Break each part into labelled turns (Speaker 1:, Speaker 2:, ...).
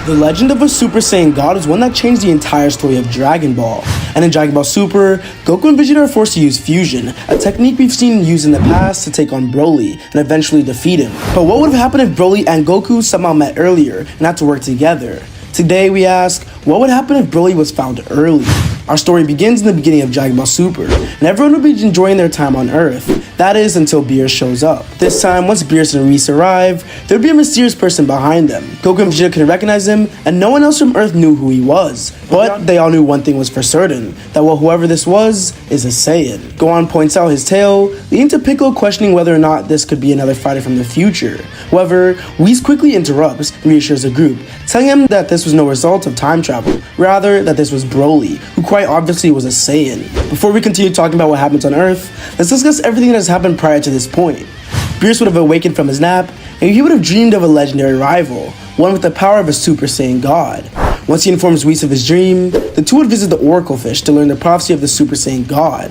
Speaker 1: The legend of a Super Saiyan God is one that changed the entire story of Dragon Ball. And in Dragon Ball Super, Goku and Vegeta are forced to use fusion, a technique we've seen used in the past to take on Broly and eventually defeat him. But what would have happened if Broly and Goku somehow met earlier and had to work together? Today we ask, what would happen if Broly was found early? Our story begins in the beginning of Dragon Ball Super, and everyone will be enjoying their time on Earth. That is, until Beerus shows up. This time, once Beerus and Whis arrive, there would be a mysterious person behind them. Goku and Vegeta couldn't recognize him, and no one else from Earth knew who he was. But they all knew one thing was for certain, that whoever this was is a Saiyan. Gohan points out his tail, leading to Piccolo questioning whether or not this could be another fighter from the future. However, Whis quickly interrupts and reassures the group, telling him that this was no result of time travel, rather that this was Broly, who quite obviously was a Saiyan. Before we continue talking about what happens on Earth, let's discuss everything that has happened prior to this point. Beerus would have awakened from his nap, and he would have dreamed of a legendary rival, one with the power of a Super Saiyan God. Once he informs Whis of his dream, the two would visit the Oracle Fish to learn the prophecy of the Super Saiyan God.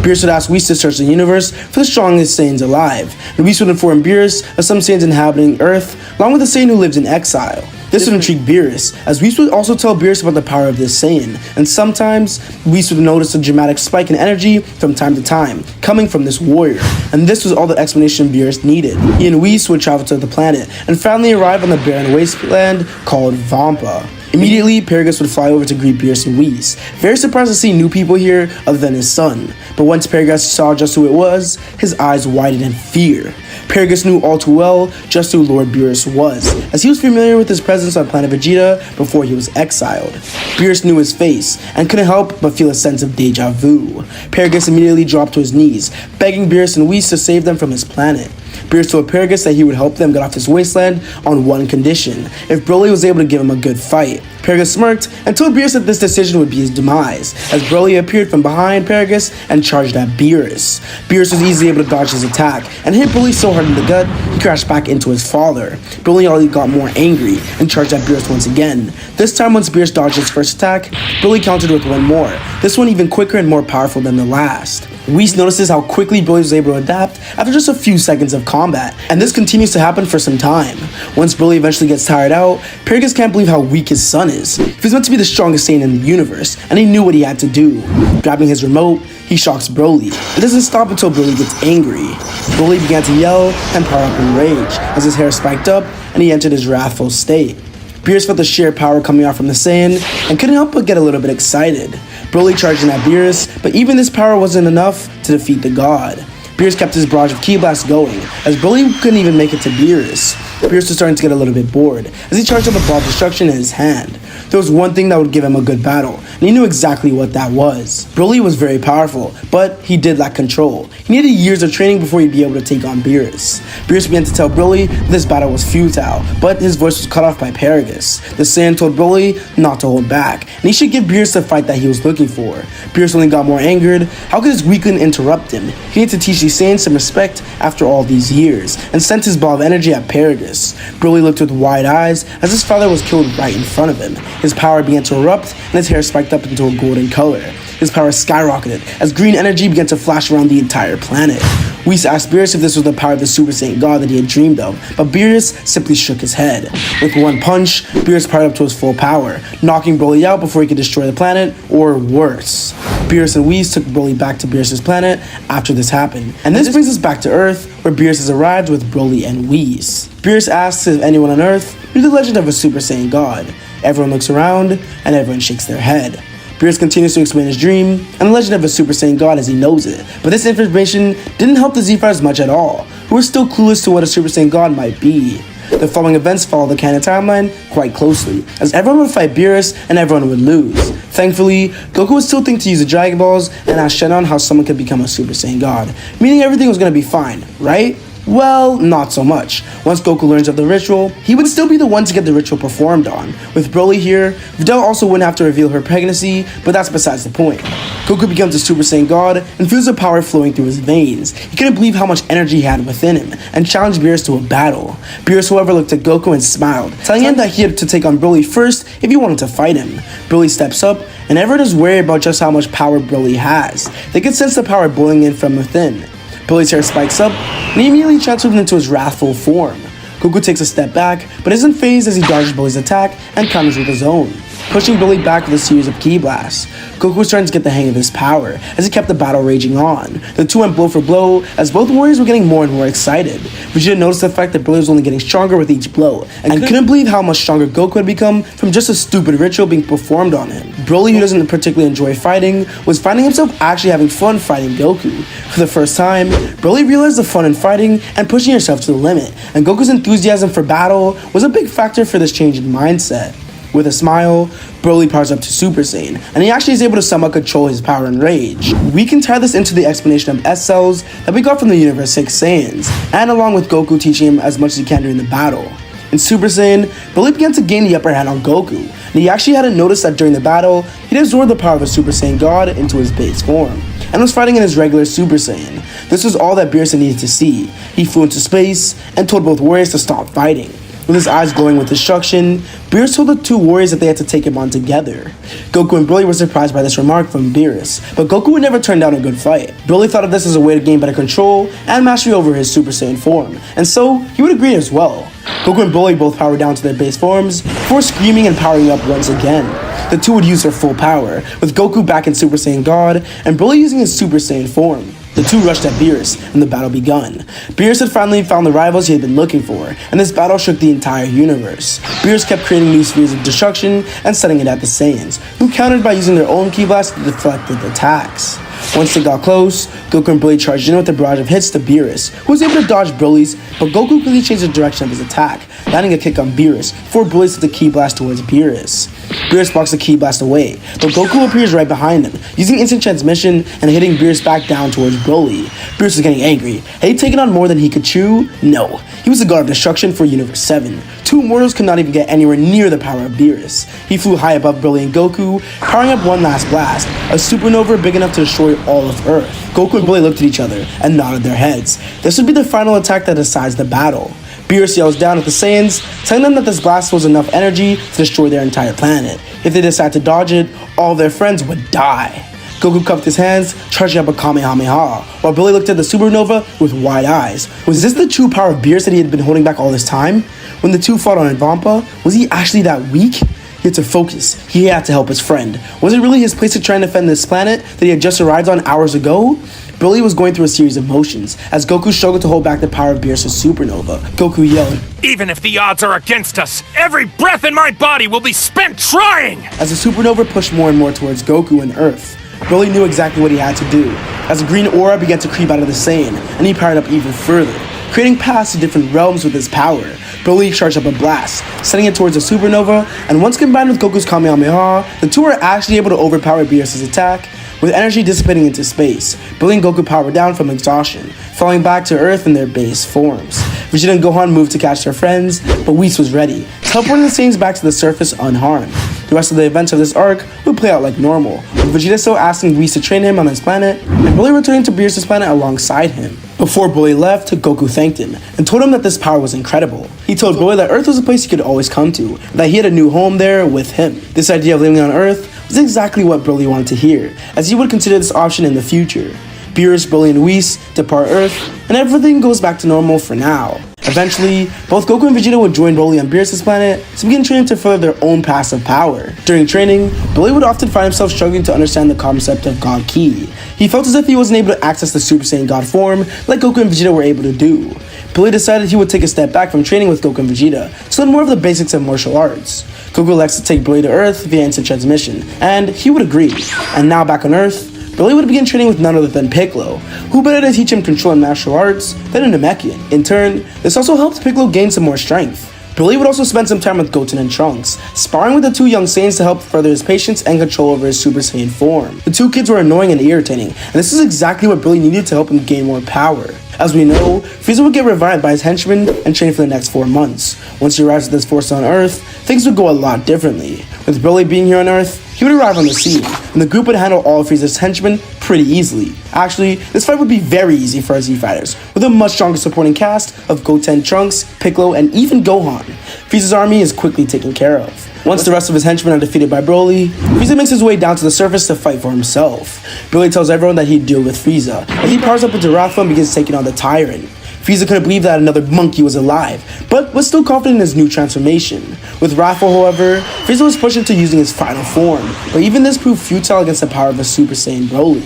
Speaker 1: Beerus would ask Whis to search the universe for the strongest Saiyans alive, and Whis would inform Beerus of some Saiyans inhabiting Earth, along with a Saiyan who lives in exile. This would intrigue Beerus, as Whis would also tell Beerus about the power of this Saiyan, and sometimes Whis would notice a dramatic spike in energy from time to time, coming from this warrior, and this was all the explanation Beerus needed. He and Whis would travel to the planet, and finally arrive on the barren wasteland called Vampa. Immediately, Paragus would fly over to greet Beerus and Whis, very surprised to see new people here other than his son. But once Paragus saw just who it was, his eyes widened in fear. Paragus knew all too well just who Lord Beerus was, as he was familiar with his presence on planet Vegeta before he was exiled. Beerus knew his face, and couldn't help but feel a sense of deja vu. Paragus immediately dropped to his knees, begging Beerus and Whis to save them from his planet. Beerus told Paragus that he would help them get off this wasteland on one condition, if Broly was able to give him a good fight. Paragus smirked and told Beerus that this decision would be his demise, as Broly appeared from behind Paragus and charged at Beerus. Beerus was easily able to dodge his attack, and hit Broly so hard in the gut, he crashed back into his father. Broly only got more angry and charged at Beerus once again. This time, once Beerus dodged his first attack, Broly countered with one more, this one even quicker and more powerful than the last. Whis notices how quickly Broly was able to adapt after just a few seconds of combat, and this continues to happen for some time. Once Broly eventually gets tired out, Paragus can't believe how weak his son is. He was meant to be the strongest Saiyan in the universe, and he knew what he had to do. Grabbing his remote, he shocks Broly. It doesn't stop until Broly gets angry. Broly began to yell and power up in rage, as his hair spiked up and he entered his wrathful state. Beerus felt the sheer power coming out from the Saiyan, and couldn't help but get a little bit excited. Broly charged in at Beerus, but even this power wasn't enough to defeat the god. Beerus kept his barrage of Ki Blasts going, as Broly couldn't even make it to Beerus. Beerus was starting to get a little bit bored, as he charged up a ball of destruction in his hand. There was one thing that would give him a good battle, and he knew exactly what that was. Broly was very powerful, but he did lack control. He needed years of training before he'd be able to take on Beerus. Beerus began to tell Broly that this battle was futile, but his voice was cut off by Paragus. The Saiyan told Broly not to hold back, and he should give Beerus the fight that he was looking for. Beerus only got more angered. How could his weakling interrupt him? He needed to teach these Saiyans some respect after all these years, and sent his ball of energy at Paragus. Broly looked with wide eyes as his father was killed right in front of him. His power began to erupt, and his hair spiked up into a golden color. His power skyrocketed as green energy began to flash around the entire planet. Whis asked Beerus if this was the power of the Super Saiyan God that he had dreamed of, but Beerus simply shook his head. With one punch, Beerus powered up to his full power, knocking Broly out before he could destroy the planet, or worse. Beerus and Whis took Broly back to Beerus' planet after this happened, and this brings us back to Earth, where Beerus has arrived with Broly and Whis. Beerus asks if anyone on Earth knew the legend of a Super Saiyan God. Everyone looks around, and everyone shakes their head. Beerus continues to explain his dream and the legend of a Super Saiyan God as he knows it, but this information didn't help the Z-Fighters much at all, who were still clueless to what a Super Saiyan God might be. The following events follow the canon timeline quite closely, as everyone would fight Beerus and everyone would lose. Thankfully, Goku would still think to use the Dragon Balls and ask Shenron how someone could become a Super Saiyan God, meaning everything was going to be fine, right? Well, not so much. Once Goku learns of the ritual, he would still be the one to get the ritual performed on. With Broly here, Videl also wouldn't have to reveal her pregnancy, but that's besides the point. Goku becomes a Super Saiyan God and feels the power flowing through his veins. He couldn't believe how much energy he had within him, and challenged Beerus to a battle. Beerus, however, looked at Goku and smiled, telling him that he had to take on Broly first if he wanted to fight him. Broly steps up, and everyone is worried about just how much power Broly has. They could sense the power boiling in from within. Broly's hair spikes up, and he immediately transforms into his wrathful form. Goku takes a step back, but isn't phased as he dodges Broly's attack and counters with his own, pushing Broly back with a series of ki blasts. Goku was starting to get the hang of his power as he kept the battle raging on. The two went blow for blow as both warriors were getting more and more excited. Vegeta noticed the fact that Broly was only getting stronger with each blow and couldn't believe how much stronger Goku had become from just a stupid ritual being performed on him. Broly, who doesn't particularly enjoy fighting, was finding himself actually having fun fighting Goku. For the first time, Broly realized the fun in fighting and pushing yourself to the limit, and Goku's enthusiasm for battle was a big factor for this change in mindset. With a smile, Broly powers up to Super Saiyan, and he actually is able to somewhat control his power and rage. We can tie this into the explanation of S cells that we got from the Universe 6 Saiyans, and along with Goku teaching him as much as he can during the battle. In Super Saiyan, Broly began to gain the upper hand on Goku, and he actually hadn't noticed that during the battle, he'd absorbed the power of a Super Saiyan God into his base form, and was fighting in his regular Super Saiyan. This was all that Beerus needed to see. He flew into space, and told both warriors to stop fighting. With his eyes glowing with destruction, Beerus told the two warriors that they had to take him on together. Goku and Broly were surprised by this remark from Beerus, but Goku would never turn down a good fight. Broly thought of this as a way to gain better control and mastery over his Super Saiyan form, and so he would agree as well. Goku and Broly both powered down to their base forms before screaming and powering up once again. The two would use their full power, with Goku back in Super Saiyan God and Broly using his Super Saiyan form. The two rushed at Beerus, and the battle begun. Beerus had finally found the rivals he had been looking for, and this battle shook the entire universe. Beerus kept creating new spheres of destruction and setting it at the Saiyans, who countered by using their own ki blasts to deflect the attacks. Once they got close, Goku and Broly charged in with a barrage of hits to Beerus, who was able to dodge Broly's, but Goku quickly changed the direction of his attack, landing a kick on Beerus before Broly sent the ki blast towards Beerus. Beerus blocks the ki blast away, but Goku appears right behind him, using instant transmission and hitting Beerus back down towards Broly. Beerus was getting angry. Had he taken on more than he could chew? No. He was the god of destruction for Universe 7. Two mortals could not even get anywhere near the power of Beerus. He flew high above Broly and Goku, powering up one last blast, a supernova big enough to destroy all of Earth. Goku and Broly looked at each other and nodded their heads. This would be the final attack that decides the battle. Beerus yells down at the Saiyans, telling them that this blast was enough energy to destroy their entire planet. If they decide to dodge it, all of their friends would die. Goku cupped his hands, charging up a Kamehameha, while Broly looked at the supernova with wide eyes. Was this the true power of Beerus that he had been holding back all this time? When the two fought on Vampa, was he actually that weak? He had to focus. He had to help his friend. Was it really his place to try and defend this planet that he had just arrived on hours ago? Broly was going through a series of motions as Goku struggled to hold back the power of Beerus' supernova. Goku yelled,
Speaker 2: "Even if the odds are against us, every breath in my body will be spent trying!"
Speaker 1: As the supernova pushed more and more towards Goku and Earth. Broly knew exactly what he had to do, as a green aura began to creep out of the Saiyan, and he powered up even further, creating paths to different realms with his power. Broly charged up a blast, sending it towards a supernova, and once combined with Goku's Kamehameha, the two were actually able to overpower Beerus' attack, with energy dissipating into space. Broly and Goku powered down from exhaustion, falling back to Earth in their base forms. Vegeta and Gohan moved to catch their friends, but Whis was ready, teleporting the Saiyans back to the surface unharmed. The rest of the events of this arc would play out like normal, with Vegeta still asking Whis to train him on his planet, and Broly returning to Beerus' planet alongside him. Before Broly left, Goku thanked him, and told him that this power was incredible. He told Broly that Earth was a place he could always come to, and that he had a new home there with him. This idea of living on Earth was exactly what Broly wanted to hear, as he would consider this option in the future. Beerus, Broly, and Whis depart Earth, and everything goes back to normal for now. Eventually, both Goku and Vegeta would join Broly on Beerus' planet to begin training to further their own paths of power. During training, Broly would often find himself struggling to understand the concept of God Ki. He felt as if he wasn't able to access the Super Saiyan God form like Goku and Vegeta were able to do. Broly decided he would take a step back from training with Goku and Vegeta to learn more of the basics of martial arts. Goku elects to take Broly to Earth via instant transmission, and he would agree. And now back on Earth, Broly would begin training with none other than Piccolo, who better to teach him control and martial arts than a Namekian. In turn, this also helped Piccolo gain some more strength. Broly would also spend some time with Goten and Trunks, sparring with the two young Saiyans to help further his patience and control over his Super Saiyan form. The two kids were annoying and irritating, and this is exactly what Broly needed to help him gain more power. As we know, Frieza would get revived by his henchmen and train for the next 4 months. Once he arrives at this force on Earth, things would go a lot differently. With Broly being here on Earth, he would arrive on the scene, and the group would handle all of Frieza's henchmen pretty easily. Actually, this fight would be very easy for our Z-Fighters, with a much stronger supporting cast of Goten, Trunks, Piccolo, and even Gohan. Frieza's army is quickly taken care of. Once the rest of his henchmen are defeated by Broly, Frieza makes his way down to the surface to fight for himself. Broly tells everyone that he'd deal with Frieza, and he powers up into Rapha and begins taking on the Tyrant. Frieza couldn't believe that another monkey was alive, but was still confident in his new transformation. With wrathful, however, Frieza was pushed into using his final form, but even this proved futile against the power of a Super Saiyan Broly.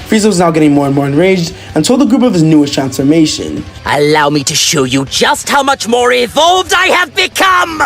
Speaker 1: Frieza was now getting more and more enraged and told the group of his newest transformation.
Speaker 3: Allow me to show you just how much more evolved I have become!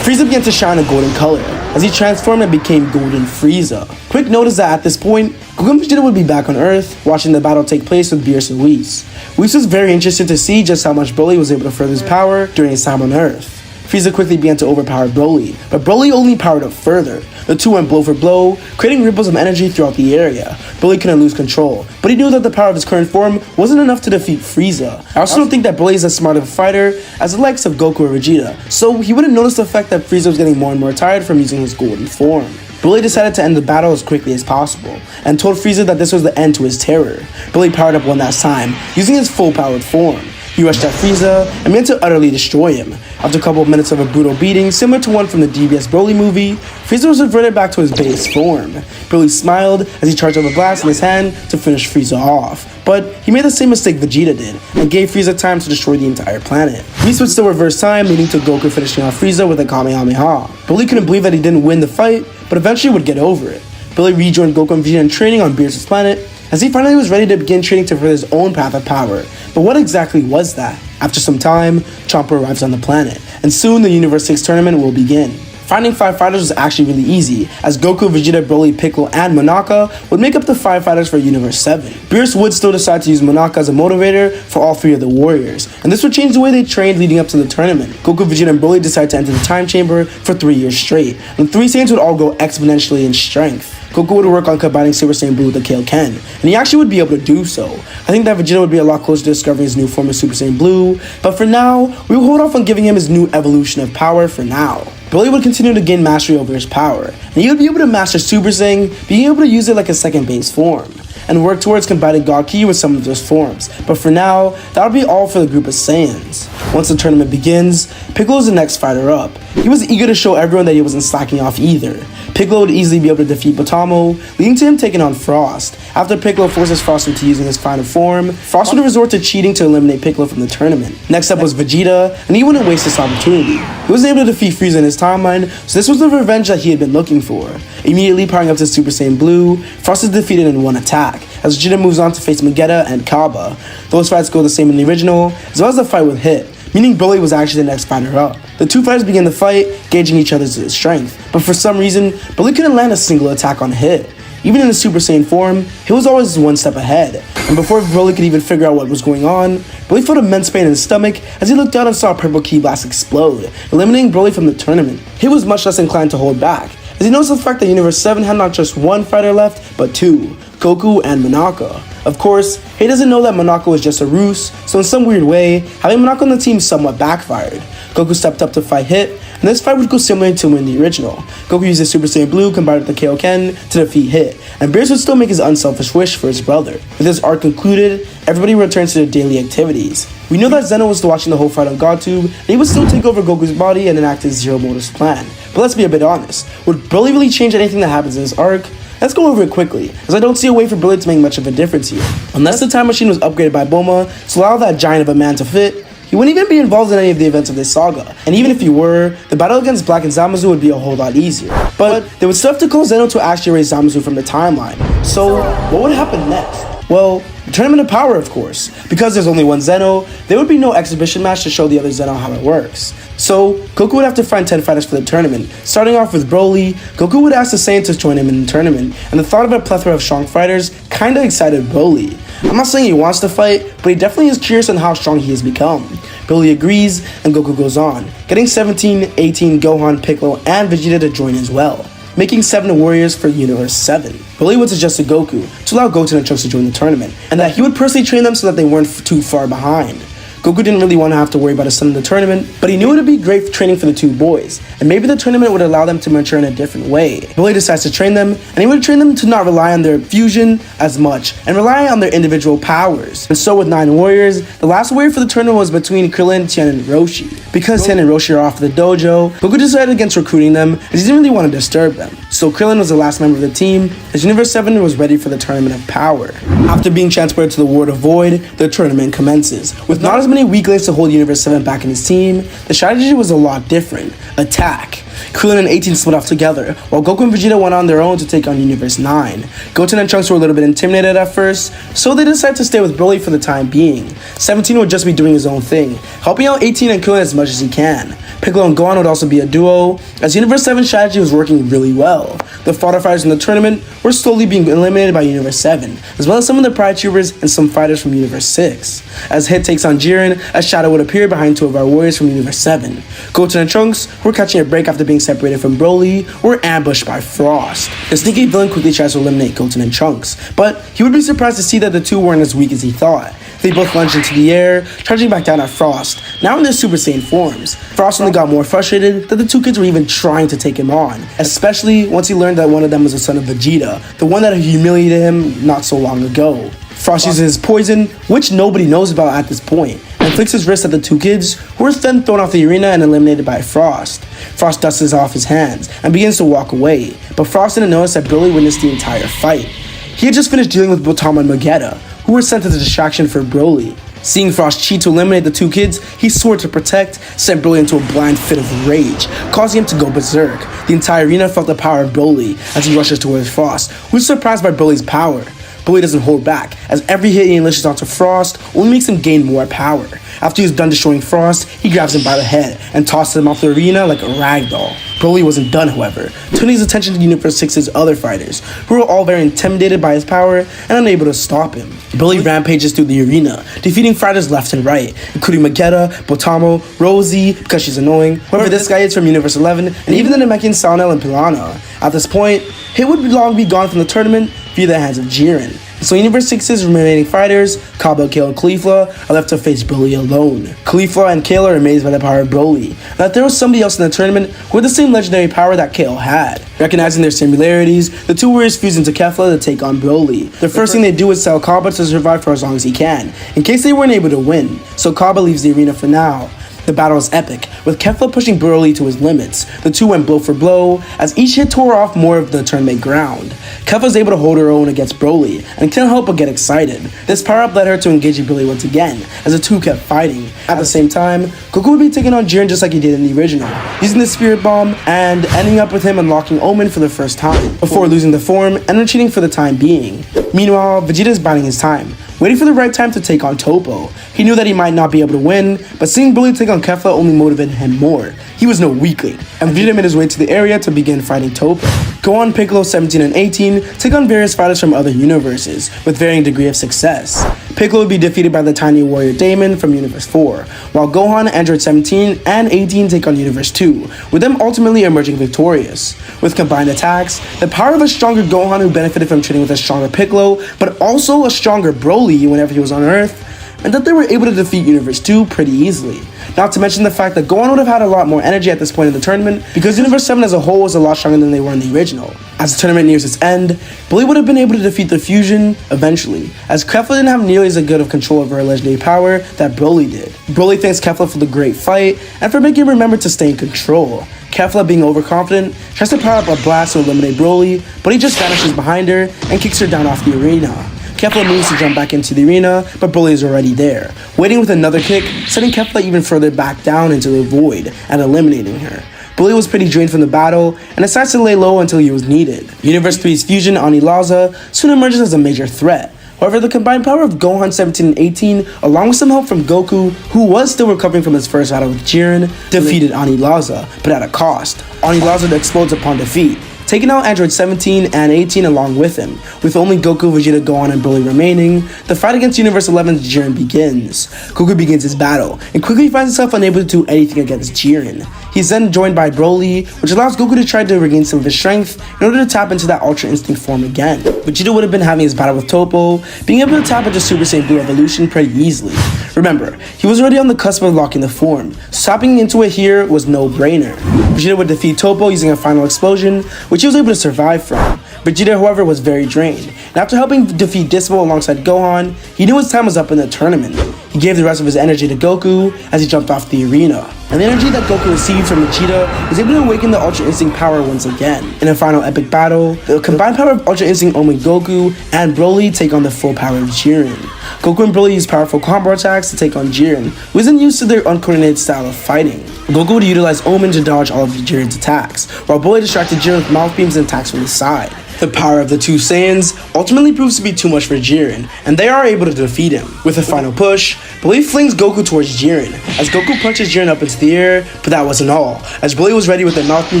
Speaker 1: Frieza began to shine a golden color as he transformed and became Golden Frieza. Quick note is that at this point, Goku and Vegeta would be back on Earth, watching the battle take place with Beerus and Whis. Whis was very interested to see just how much Broly was able to further his power during his time on Earth. Frieza quickly began to overpower Broly, but Broly only powered up further. The two went blow for blow, creating ripples of energy throughout the area. Broly couldn't lose control, but he knew that the power of his current form wasn't enough to defeat Frieza. I also don't think that Broly is as smart of a fighter as the likes of Goku or Vegeta, so he wouldn't notice the fact that Frieza was getting more and more tired from using his golden form. Broly decided to end the battle as quickly as possible, and told Frieza that this was the end to his terror. Broly powered up one last time, using his full-powered form. He rushed at Frieza and began to utterly destroy him. After a couple of minutes of a brutal beating, similar to one from the DBS Broly movie, Frieza was reverted back to his base form. Broly smiled as he charged up a blast in his hand to finish Frieza off. But he made the same mistake Vegeta did, and gave Frieza time to destroy the entire planet. Whis would still reverse time, leading to Goku finishing off Frieza with a Kamehameha. Broly couldn't believe that he didn't win the fight, but eventually would get over it. Broly rejoined Goku and Vegeta in training on Beerus' planet, as he finally was ready to begin training to further his own path of power. But what exactly was that? After some time, Chomper arrives on the planet, and soon the Universe 6 tournament will begin. Finding 5 fighters was actually really easy, as Goku, Vegeta, Broly, Piccolo, and Monaka would make up the 5 fighters for Universe 7. Beerus would still decide to use Monaka as a motivator for all 3 of the warriors, and this would change the way they trained leading up to the tournament. Goku, Vegeta, and Broly decided to enter the time chamber for 3 years straight, and the 3 Saiyans would all go exponentially in strength. Goku would work on combining Super Saiyan Blue with the Kaioken, and he actually would be able to do so. I think that Vegeta would be a lot closer to discovering his new form of Super Saiyan Blue, but for now, we will hold off on giving him his new evolution of power for now. Broly would continue to gain mastery over his power, and he would be able to master Super Saiyan, being able to use it like a second base form, and work towards combining God Ki with some of those forms. But for now, that would be all for the group of Saiyans. Once the tournament begins, Piccolo is the next fighter up. He was eager to show everyone that he wasn't slacking off either. Piccolo would easily be able to defeat Potamo, leading to him taking on Frost. After Piccolo forces Frost into using his final form, Frost would resort to cheating to eliminate Piccolo from the tournament. Next up was Vegeta, and he wouldn't waste this opportunity. He was able to defeat Frieza in his timeline, so this was the revenge that he had been looking for. Immediately powering up to Super Saiyan Blue, Frost is defeated in one attack, as Vegeta moves on to face Vegeta and Kaba. Those fights go the same in the original, as well as the fight with Hit, meaning Broly was actually the next fighter up. The two fighters began the fight, gauging each other's strength, but for some reason, Broly couldn't land a single attack on Hit. Even in the Super Saiyan form, he was always one step ahead, and before Broly could even figure out what was going on, Broly felt immense pain in his stomach as he looked down and saw a purple ki blast explode, eliminating Broly from the tournament. He was much less inclined to hold back, as he noticed the fact that Universe 7 had not just one fighter left, but 2, Goku and Monaka. Of course, he doesn't know that Monaka was just a ruse, so in some weird way, having Monaka on the team somewhat backfired. Goku stepped up to fight Hit, and this fight would go similar to in the original. Goku used his Super Saiyan Blue combined with the Kaioken to defeat Hit, and Beerus would still make his unselfish wish for his brother. With this arc concluded, everybody returns to their daily activities. We know that Zeno was watching the whole fight on GodTube, and he would still take over Goku's body and enact his Zero Motives plan. But let's be a bit honest, would Broly really change anything that happens in this arc? Let's go over it quickly, as I don't see a way for Broly to make much of a difference here. Unless the time machine was upgraded by Bulma to allow that giant of a man to fit, he wouldn't even be involved in any of the events of this saga, and even if he were, the battle against Black and Zamasu would be a whole lot easier. But they would still have to call Zeno to actually erase Zamasu from the timeline. So, what would happen next? Well, the Tournament of Power, of course. Because there's only one Zeno, there would be no exhibition match to show the other Zeno how it works. So, Goku would have to find 10 fighters for the tournament. Starting off with Broly, Goku would ask the Saiyans to join him in the tournament, and the thought of a plethora of strong fighters kinda excited Broly. I'm not saying he wants to fight, but he definitely is curious on how strong he has become. Broly agrees, and Goku goes on, getting 17, 18, Gohan, Piccolo, and Vegeta to join as well, making 7 warriors for Universe 7. Broly would suggest to Goku to allow Goten and Trunks to join the tournament, and that he would personally train them so that they weren't too far behind. Goku didn't really want to have to worry about his son in the tournament, but he knew it would be great for training for the two boys, and maybe the tournament would allow them to mature in a different way. Broly decides to train them, and he would train them to not rely on their fusion as much, and rely on their individual powers. And so with 9 warriors, the last warrior for the tournament was between Krillin, Tien, and Roshi. Because Tien and Roshi are off the dojo, Goku decided against recruiting them, as he didn't really want to disturb them. So Krillin was the last member of the team, as Universe 7 was ready for the Tournament of Power. After being transported to the World of Void, the tournament commences. With not as many weak links to hold Universe 7 back in his team, the strategy was a lot different. Attack. Krillin and 18 split off together, while Goku and Vegeta went on their own to take on Universe 9. Goten and Trunks were a little bit intimidated at first, so they decided to stay with Broly for the time being. 17 would just be doing his own thing, helping out 18 and Krillin as much as he can. Piccolo and Gohan would also be a duo, as Universe 7's strategy was working really well. The fodder fighters in the tournament were slowly being eliminated by Universe 7, as well as some of the Pride Troopers and some fighters from Universe 6. As Hit takes on Jiren, a shadow would appear behind two of our warriors from Universe 7. Goten and Trunks, who were catching a break after being separated from Broly, were ambushed by Frost. The sneaky villain quickly tries to eliminate Goten and Trunks, but he would be surprised to see that the two weren't as weak as he thought. They both lunged into the air, charging back down at Frost, now in their Super Saiyan forms. Frost only got more frustrated that the two kids were even trying to take him on, especially once he learned that one of them was the son of Vegeta, the one that had humiliated him not so long ago. Frost uses his poison, which nobody knows about at this point, and flicks his wrist at the two kids, who were then thrown off the arena and eliminated by Frost. Frost dusts off his hands and begins to walk away, but Frost didn't notice that Broly witnessed the entire fight. He had just finished dealing with Botama and Magetta, who were sent as a distraction for Broly. Seeing Frost cheat to eliminate the two kids, he swore to protect, sent Broly into a blind fit of rage, causing him to go berserk. The entire arena felt the power of Broly as he rushes towards Frost, who is surprised by Broly's power. Broly doesn't hold back, as every hit he unleashes onto Frost only makes him gain more power. After he's done destroying Frost, he grabs him by the head and tosses him off the arena like a ragdoll. Broly wasn't done, however, turning his attention to Universe 6's other fighters, who were all very intimidated by his power and unable to stop him. Broly rampages through the arena, defeating fighters left and right, including Magetta, Botamo, Rosie, because she's annoying, whoever this guy is from Universe 11, and even the Namekian Saunel and Pilana. At this point, Hit would long be gone from the tournament via the hands of Jiren. So Universe 6's remaining fighters, Cabba, Kale, and Caulifla, are left to face Broly alone. Caulifla and Kale are amazed by the power of Broly, and that there was somebody else in the tournament who had the same legendary power that Kale had. Recognizing their similarities, the two warriors fuse into Kefla to take on Broly. The first thing they do is tell Cabba to survive for as long as he can, in case they weren't able to win, so Cabba leaves the arena for now. The battle is epic, with Kefla pushing Broly to his limits. The two went blow for blow, as each hit tore off more of the tournament ground. Kefla was able to hold her own against Broly, and couldn't help but get excited. This power-up led her to engage Broly once again, as the two kept fighting. At the same time, Goku would be taking on Jiren just like he did in the original, using the Spirit Bomb, and ending up with him unlocking Omen for the first time, before losing the form and retreating for the time being. Meanwhile, Vegeta is biding his time, waiting for the right time to take on Toppo. He knew that he might not be able to win, but seeing Broly take on Kefla only motivated him more. He was no weakling, and Vegeta made his way to the area to begin fighting Toppo. Gohan, Piccolo, 17, and 18 take on various fighters from other universes, with varying degree of success. Piccolo would be defeated by the tiny warrior Damon from Universe 4, while Gohan, Android 17, and 18 take on Universe 2, with them ultimately emerging victorious. With combined attacks, the power of a stronger Gohan who benefited from training with a stronger Piccolo, but also a stronger Broly whenever he was on Earth, and that they were able to defeat Universe 2 pretty easily. Not to mention the fact that Gohan would have had a lot more energy at this point in the tournament, because Universe 7 as a whole was a lot stronger than they were in the original. As the tournament nears its end, Broly would have been able to defeat the fusion eventually, as Kefla didn't have nearly as good of control over her legendary power that Broly did. Broly thanks Kefla for the great fight, and for making him remember to stay in control. Kefla, being overconfident, tries to power up a blast to eliminate Broly, but he just vanishes behind her and kicks her down off the arena. Kefla moves to jump back into the arena, but Broly is already there, waiting with another kick, sending Kefla even further back down into the void and eliminating her. Broly was pretty drained from the battle and decides to lay low until he was needed. Universe 3's fusion, Anilaza, soon emerges as a major threat. However, the combined power of Gohan, 17, and 18, along with some help from Goku, who was still recovering from his first battle with Jiren, defeated Anilaza, but at a cost. Anilaza explodes upon defeat, taking out Android 17 and 18 along with him. With only Goku, Vegeta, Gohan, and Broly remaining, the fight against Universe 11's Jiren begins. Goku begins his battle, and quickly finds himself unable to do anything against Jiren. He's then joined by Broly, which allows Goku to try to regain some of his strength in order to tap into that Ultra Instinct form again. Vegeta would have been having his battle with Toppo, being able to tap into Super Saiyan Blue Evolution pretty easily. Remember, he was already on the cusp of unlocking the form, so tapping into it here was no-brainer. Vegeta would defeat Toppo using a final explosion, which he was able to survive from. Vegeta, however, was very drained, and after helping defeat Dismal alongside Gohan, he knew his time was up in the tournament. He gave the rest of his energy to Goku as he jumped off the arena. and the energy that Goku received from Vegeta was able to awaken the Ultra Instinct power once again. In a final epic battle, the combined power of Ultra Instinct only Goku and Broly take on the full power of Jiren. Goku and Broly use powerful combo attacks to take on Jiren, who isn't used to their uncoordinated style of fighting. Goku would utilize Omen to dodge all of Jiren's attacks, while Broly distracted Jiren with mouth beams and attacks from the side. The power of the two Saiyans ultimately proves to be too much for Jiren, and they are able to defeat him. With a final push, Broly flings Goku towards Jiren, as Goku punches Jiren up into the air, but that wasn't all, as Broly was ready with a mouth beam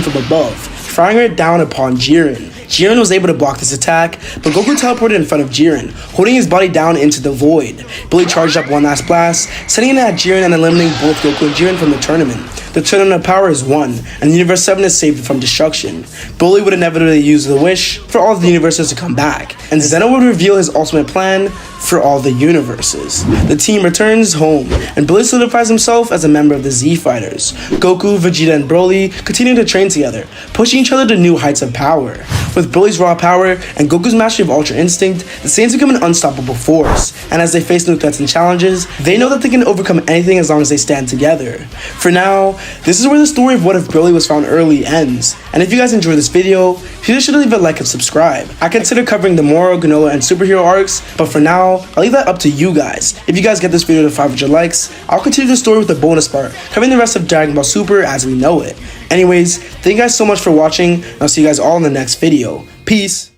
Speaker 1: from above, firing it down upon Jiren. Jiren was able to block this attack, but Goku teleported in front of Jiren, holding his body down into the void. Broly charged up one last blast, sending it at Jiren and eliminating both Goku and Jiren from the tournament. The tournament of power is won, and Universe 7 is saved from destruction. Broly would inevitably use the wish for all of the universes to come back, and Zeno would reveal his ultimate plan for all the universes. The team returns home, and Broly solidifies himself as a member of the Z Fighters. Goku, Vegeta, and Broly continue to train together, pushing each other to new heights of power. With Broly's raw power and Goku's mastery of Ultra Instinct, the Saiyans become an unstoppable force, and as they face new threats and challenges, they know that they can overcome anything as long as they stand together. For now, this is where the story of what if Broly was found early ends, and if you guys enjoyed this video, be sure to leave a like and subscribe. I consider covering the Moro, Granola, and superhero arcs, but for now, I'll leave that up to you guys. If you guys get this video to 500 likes, I'll continue the story with the bonus part, covering the rest of Dragon Ball Super as we know it. Anyways, thank you guys so much for watching, and I'll see you guys all in the next video. Peace!